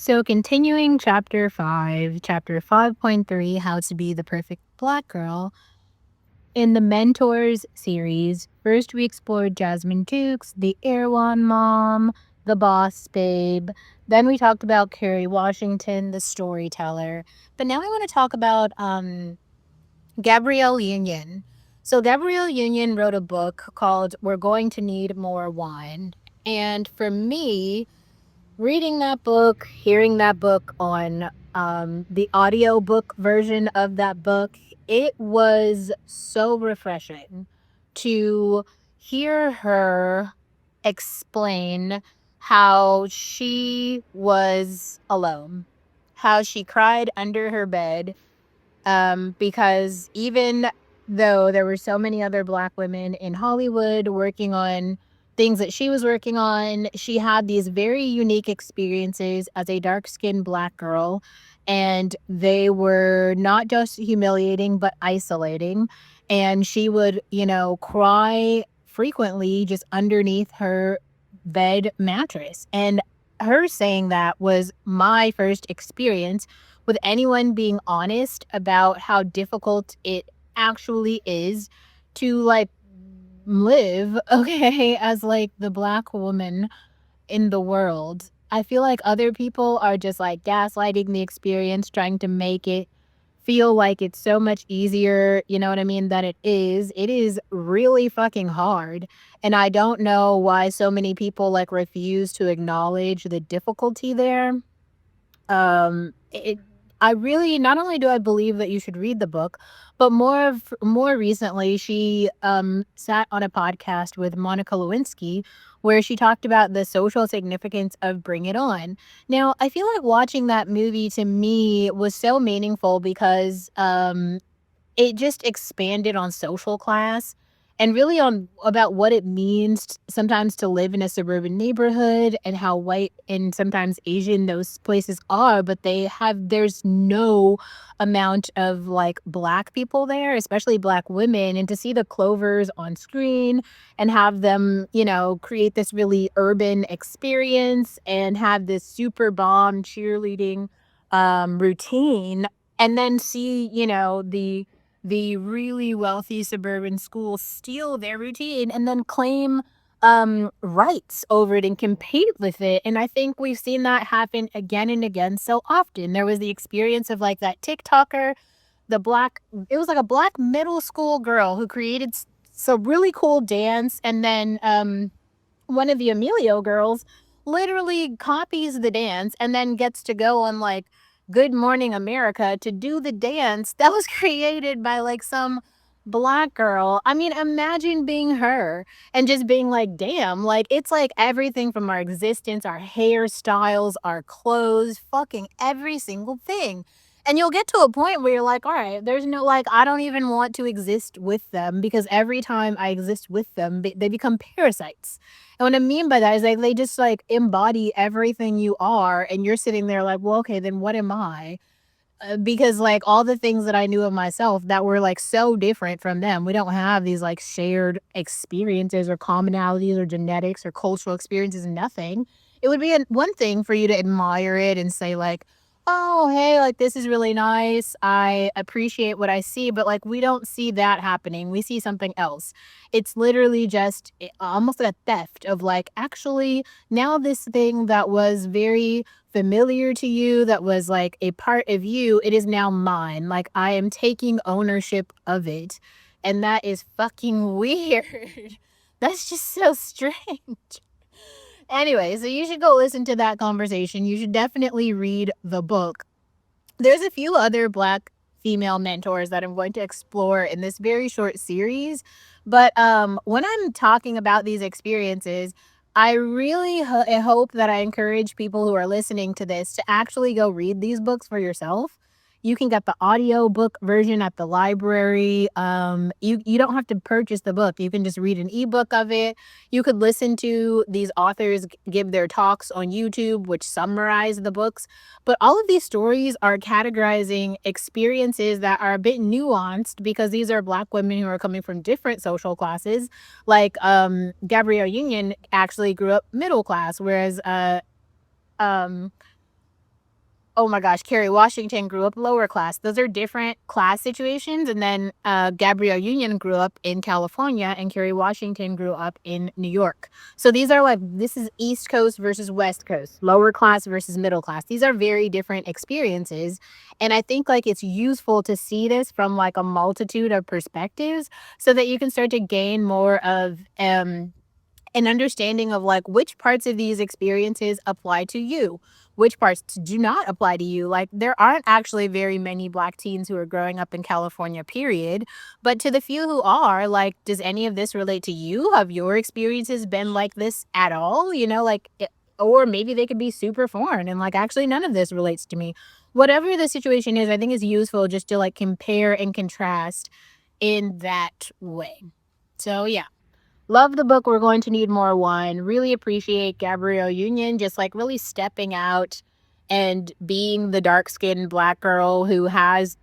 So, continuing chapter 5.3, How to Be the Perfect Black Girl. In the Mentors series, first we explored Jasmine Dukes, the Erewhon mom, the boss babe. Then we talked about Kerry Washington, the storyteller. But now I want to talk about Gabrielle Union. So, Gabrielle Union wrote a book called We're Going to Need More Wine. And for me, reading that book, hearing that book on the audiobook version of that book, it was so refreshing to hear her explain how she was alone, how she cried under her bed, because even though there were so many other Black women in Hollywood working on things that she was working on, she had these very unique experiences as a dark skinned Black girl. And they were not just humiliating, but isolating. And she would, cry frequently just underneath her bed mattress. And her saying that was my first experience with anyone being honest about how difficult it actually is to live, okay, as like the Black woman in the world. I feel like other people are just like gaslighting the experience, trying to make it feel like it's so much easier, you know what I mean, than it is. It is really fucking hard. And I don't know why so many people refuse to acknowledge the difficulty there. It I really, not only do I believe that you should read the book, but more recently, she sat on a podcast with Monica Lewinsky where she talked about the social significance of Bring It On. Now, I feel like watching that movie to me was so meaningful because it just expanded on social class and really on about what it means sometimes to live in a suburban neighborhood and how white and sometimes Asian those places are, but there's no amount of Black people there, especially Black women. And to see the Clovers on screen and have them, create this really urban experience and have this super bomb cheerleading routine, and then see, the really wealthy suburban schools steal their routine and then claim rights over it and compete with it. And I think we've seen that happen again and again so often. There was the experience of that TikToker, it was like a Black middle school girl who created some really cool dance, and then one of the Emilio girls literally copies the dance and then gets to go on Good Morning America to do the dance that was created by some Black girl. I mean, imagine being her and just being like, damn, it's like everything from our existence, our hairstyles, our clothes, fucking every single thing. And you'll get to a point where you're like, all right, there's no, I don't even want to exist with them because every time I exist with them, they become parasites. And what I mean by that is they just embody everything you are, and you're sitting there like, well, okay, then what am I? Because all the things that I knew of myself that were so different from them, we don't have these shared experiences or commonalities or genetics or cultural experiences, nothing. It would be one thing for you to admire it and say oh, hey, this is really nice. I appreciate what I see, but we don't see that happening. We see something else. It's literally just almost a theft of actually, now this thing that was very familiar to you, that was a part of you, it is now mine. I am taking ownership of it. And that is fucking weird. That's just so strange. Anyway, so you should go listen to that conversation. You should definitely read the book. There's a few other Black female mentors that I'm going to explore in this very short series. But when I'm talking about these experiences, I really hope that I encourage people who are listening to this to actually go read these books for yourself. You can get the audiobook version at the library. You don't have to purchase the book. You can just read an ebook of it. You could listen to these authors give their talks on YouTube, which summarize the books. But all of these stories are categorizing experiences that are a bit nuanced because these are Black women who are coming from different social classes. Gabrielle Union actually grew up middle class, whereas um oh my gosh, Kerry Washington grew up lower class. Those are different class situations. And then Gabrielle Union grew up in California, and Kerry Washington grew up in New York. So these are like, this is East Coast versus West Coast, lower class versus middle class. These are very different experiences. And I think like it's useful to see this from like a multitude of perspectives so that you can start to gain more of an understanding of like which parts of these experiences apply to you, which parts do not apply to you. Like, there aren't actually very many Black teens who are growing up in California, period. But to the few who are, like, does any of this relate to you? Have your experiences been like this at all? Or maybe they could be super foreign and like, actually, none of this relates to me. Whatever the situation is, I think is useful just to like compare and contrast in that way. So, yeah. Love the book. We're going to need more wine. Really appreciate Gabrielle Union just like really stepping out and being the dark skinned Black girl who has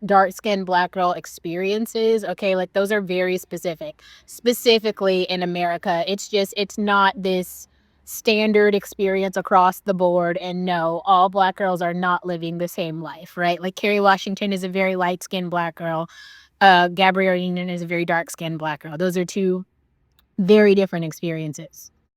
dark skinned Black girl experiences. Okay, like those are very specific, specifically in America. It's not this standard experience across the board. And no, all Black girls are not living the same life, right? Like Kerry Washington is a very light skinned Black girl. Gabrielle Union is a very dark skinned Black girl. Those are two very different experiences.